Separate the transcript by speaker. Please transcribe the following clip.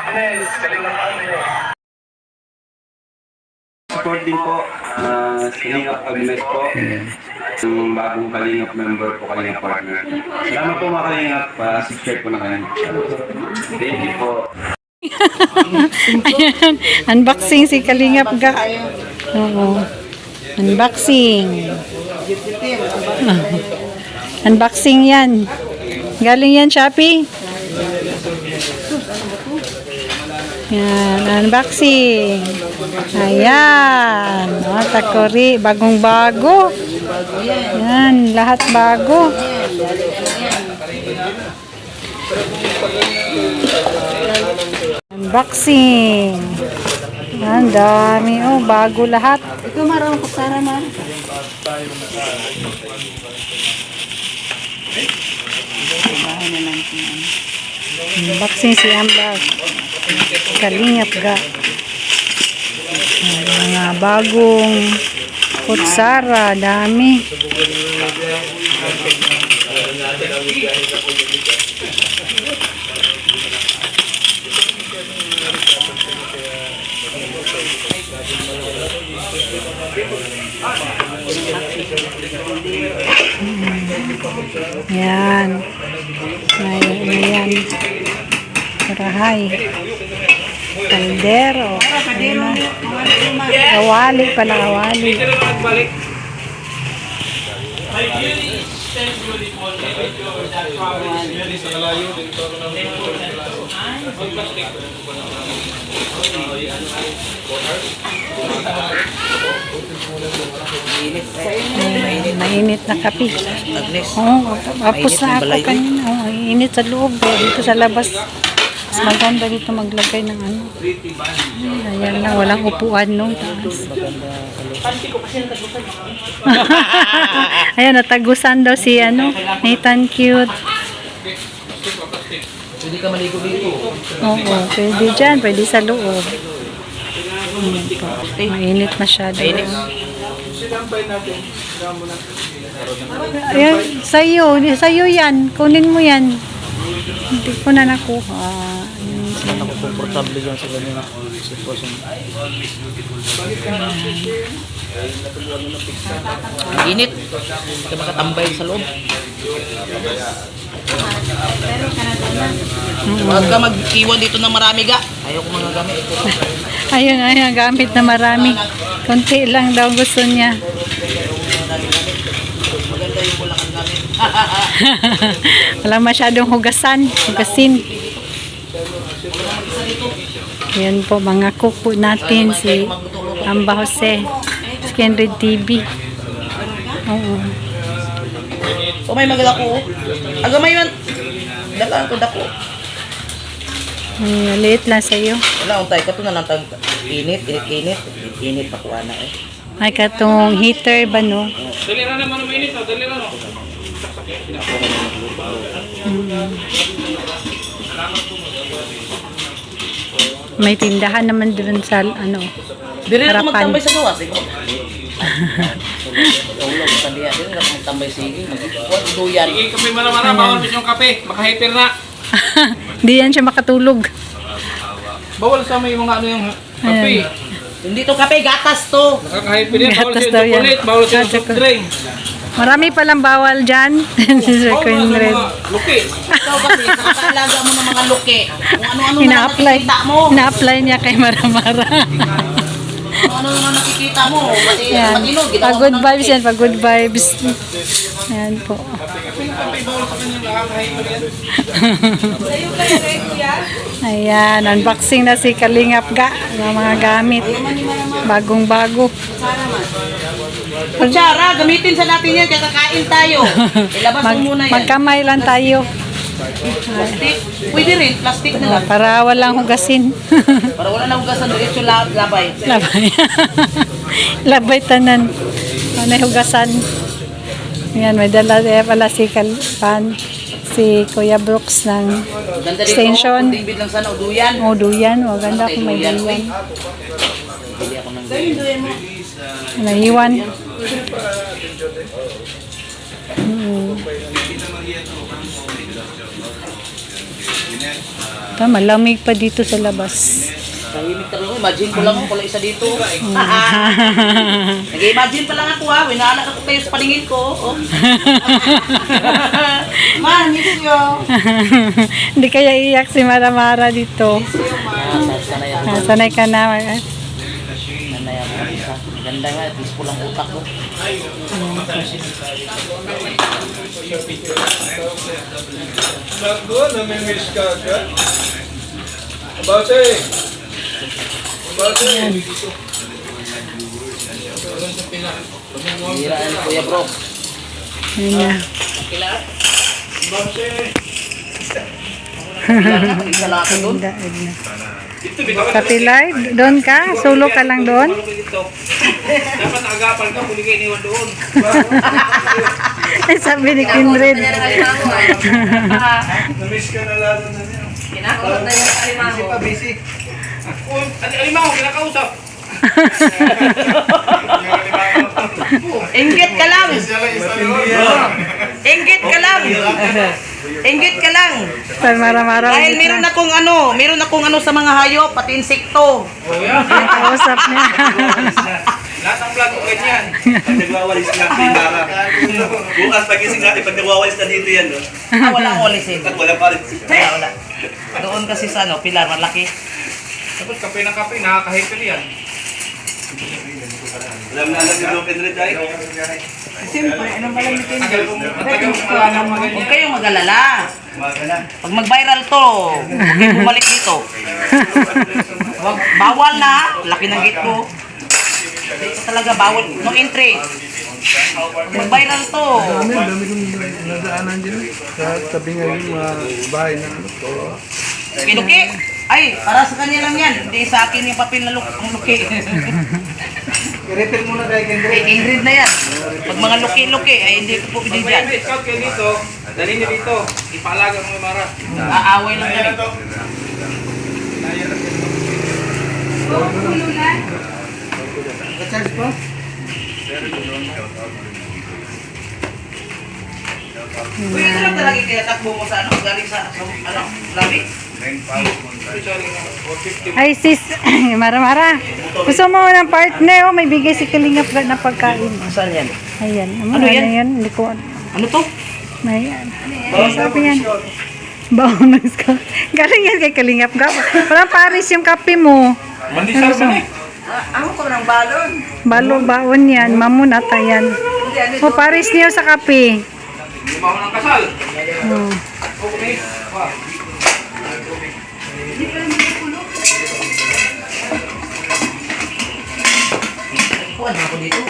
Speaker 1: Agnes, Kalingap Agnes.
Speaker 2: Support din po, Kalingap Agnes po. Yung bagong Kalingap member po, Kalingap partner. Salamat po mga Kalingap, subscribe po na kayo. Thank you po.
Speaker 3: Ayan, unboxing si Kalingap ga. Oo. Unboxing. Unboxing yan. Galing yan, Shopee. Yan, unboxing. Ayan. O, takori. Bagong-bago. Yan, lahat bago. Unboxing. Ang dami. Oh, bago lahat.
Speaker 4: Ito marunong ko Sara man.
Speaker 3: Unboxing si Ambag. Kalingap ga. Mga bagong kutsara. Dami. Yan. Ayan. Karahay. Kaldero. Awali pala, awali. Mainit na kape. Oo, tapos na ako kanina. Oo, init sa loob. Dito sa labas. Mas maganda dito maglagay ng ano. Ayan lang, walang upuan no. Ayan, natagusan daw si ano, Nathan Cute.
Speaker 5: Pwede ka maligo dito.
Speaker 3: Oo, pwede dyan, pwede sa loob. Mainit masyado. Ayan, sa'yo yan. Kunin mo yan. Hindi ko na nakuha.
Speaker 5: Ako komportable dyan sa ganyan sitwasyon. Ang init. Hindi ka makatambay sa loob. Huwag ka mag-iwan dito ng marami ga. Ayaw ko mga gamit.
Speaker 3: Ayun, gamit na marami. Kunti lang daw gusto niya.
Speaker 5: Maganda yung wala kang gamit.
Speaker 3: Wala masyadong hugasin. Yan po, mga kuko natin. Si Amba Jose. Skinred TV. Oo.
Speaker 5: O may magala ko. Agamay man. Dala ko dako.
Speaker 3: Liit lang sa'yo.
Speaker 5: Wala, untay ka to na lang init pa kuha na eh.
Speaker 3: Ay, katong heater ba no?
Speaker 1: Dalira naman ang mainit, dalira no.
Speaker 3: May tindahan naman dun sa ano.
Speaker 5: Dili na
Speaker 3: harapan.
Speaker 5: magtambay sa gawas eh. Ulo ko tandiya, dili na magtambay sige. Duyan.
Speaker 1: Sige, kape mara-mara, bawal din yung kape. Maka-hyper na.
Speaker 3: Di yan siya makatulog.
Speaker 1: Bawal sa may mga ano yung kape.
Speaker 5: Hindi to kape, gatas to.
Speaker 1: Nakaka-hyper yan, bawal
Speaker 3: Gatas
Speaker 1: sa
Speaker 3: daw yan.
Speaker 1: chocolate, bawal sa soft drink.
Speaker 3: Marami palang bawal dyan. Sir Conrad.
Speaker 1: Luki.
Speaker 5: Ikaw kasi, nakakaalaga mo ng mga luki. Kung ano-ano na
Speaker 3: Ina-apply.
Speaker 5: nakikita mo.
Speaker 3: Ina-apply niya kay Maramara.
Speaker 5: Kung ano-ano na nakikita mo. Kasi
Speaker 3: Yan.
Speaker 5: matino, ginawa
Speaker 3: Pag
Speaker 5: mo
Speaker 3: good
Speaker 5: ng
Speaker 3: vibes
Speaker 5: luki.
Speaker 3: yan. Pag good vibes. Yan po. Ayan. Unboxing na si Kalingap ga. Ng mga gamit. Bagong-bago.
Speaker 5: Kutsara, gamitin sa natin yan. Kaya kakain tayo. Ilabas mo muna yan.
Speaker 3: Magkamay lang tayo.
Speaker 5: Plastic. Pwede rin, plastic na lang.
Speaker 3: Para walang hugasin.
Speaker 5: Para wala na hugasan, diretso labay.
Speaker 3: Labay. Labay tanan. Ano hugasan? Yan, may dala pala si si Kuya Brooks ng
Speaker 5: Ganda dito,
Speaker 3: extension.
Speaker 5: kunting bid lang sana, uduyan.
Speaker 3: O, duyan. O, ganda kung may duyan.
Speaker 5: Bili ako ng duyan.
Speaker 3: Naiwan. Ito, malamig pa dito sa labas.
Speaker 5: Tahimik ka rin. Imagine ko lang kung isa dito. Nag-imagine pa lang ako ha. Winaanak ako kayo sa paningin ko. Oh. Ma, miss you.
Speaker 3: Hindi kaya iyak si Mara dito.
Speaker 5: Sanay ako.
Speaker 3: Sanay ka na.
Speaker 5: Sanay ako. Ganda nga. Peaceful ang utak ko.
Speaker 1: Bago, namimiss ka agad. Abase! Abase!
Speaker 5: Hira yan, Kuya Bro.
Speaker 3: Yun na.
Speaker 1: Abase!
Speaker 5: Isa lang ako doon.
Speaker 3: Ganda, ganda. Sa Pilay, doon ka? Solo ka lang doon?
Speaker 1: Dapat agapan ka, huli ka iniwan doon.
Speaker 3: Ay, sabi ni Kindred.
Speaker 1: Namiss ka na lalo na niya.
Speaker 5: Kinakausap na yung alimango.
Speaker 1: Busy. Alimango, kinakausap.
Speaker 5: Inggit ka lang. Inggit ka lang. Inggit ka lang.
Speaker 3: Sa Mara.
Speaker 5: Dahil meron akong ano sa mga hayop, pati insekto.
Speaker 3: Kausap niya.
Speaker 1: Lahat ng vlog ko ganyan.
Speaker 2: Pag nagwawalis na pinara. Bukas pagising natin, pag nagwawalis na dito yan, no?
Speaker 5: Ah, wala akong walisin.
Speaker 2: Wala pa rin.
Speaker 5: Wala. Doon kasi sa ano, pilar, malaki.
Speaker 1: Tapos kape ng kape, nakaka-happy yan.
Speaker 2: Alam na alam yung open red eye.
Speaker 1: Matagal kong alam mga ganyan.
Speaker 5: Huwag kayong mag-alala. Pag mag-viral to, huwag kayong bumalik dito. Bawal na, laki ng gate ko. Dito talaga bawal, no entry. Pag mag-viral to.
Speaker 4: Dami kong nadaanan dyan. Sa tabi nga yung mga bahay na ano to.
Speaker 5: Kinuki. Ay, para sa kanya lang yan. Hindi sa akin yung papel na ang luki.
Speaker 1: I-refill muna kay Kendra.
Speaker 5: Kay Ingrid na yan. Pag mga luki-luki, ay hindi ko po
Speaker 1: Pag
Speaker 5: binibigyan.
Speaker 1: may scout kayo dito, dalhin niyo dito. Ipaalaga mo yung Mara.
Speaker 5: Aaway lang kami.
Speaker 1: Ka-charge pa?
Speaker 5: Uy, ito lang talaga yung tinatakbo mo sa ano, galing sa ano, labi.
Speaker 3: Ay, sis. Mara. Gusto mo ng partner? Oh, may bigay si Kalingap na pagkain.
Speaker 5: Saan yan?
Speaker 3: Ayan.
Speaker 5: Ano yan?
Speaker 3: Yan? Hindi ko.
Speaker 5: Ano to?
Speaker 3: May yan. Sabi yan. Bonus ka. Galing yan kay Kalingap ka. Parang Paris yung kape mo.
Speaker 1: Mandisar mo na eh.
Speaker 5: Ako ko ng balon.
Speaker 3: Baon yan. Mamunata yan. O, Paris niyo sa kape.
Speaker 1: Hindi pa ako ng kasal.
Speaker 3: Oh.
Speaker 1: Okay. Wow.
Speaker 5: Kuha na ako dito.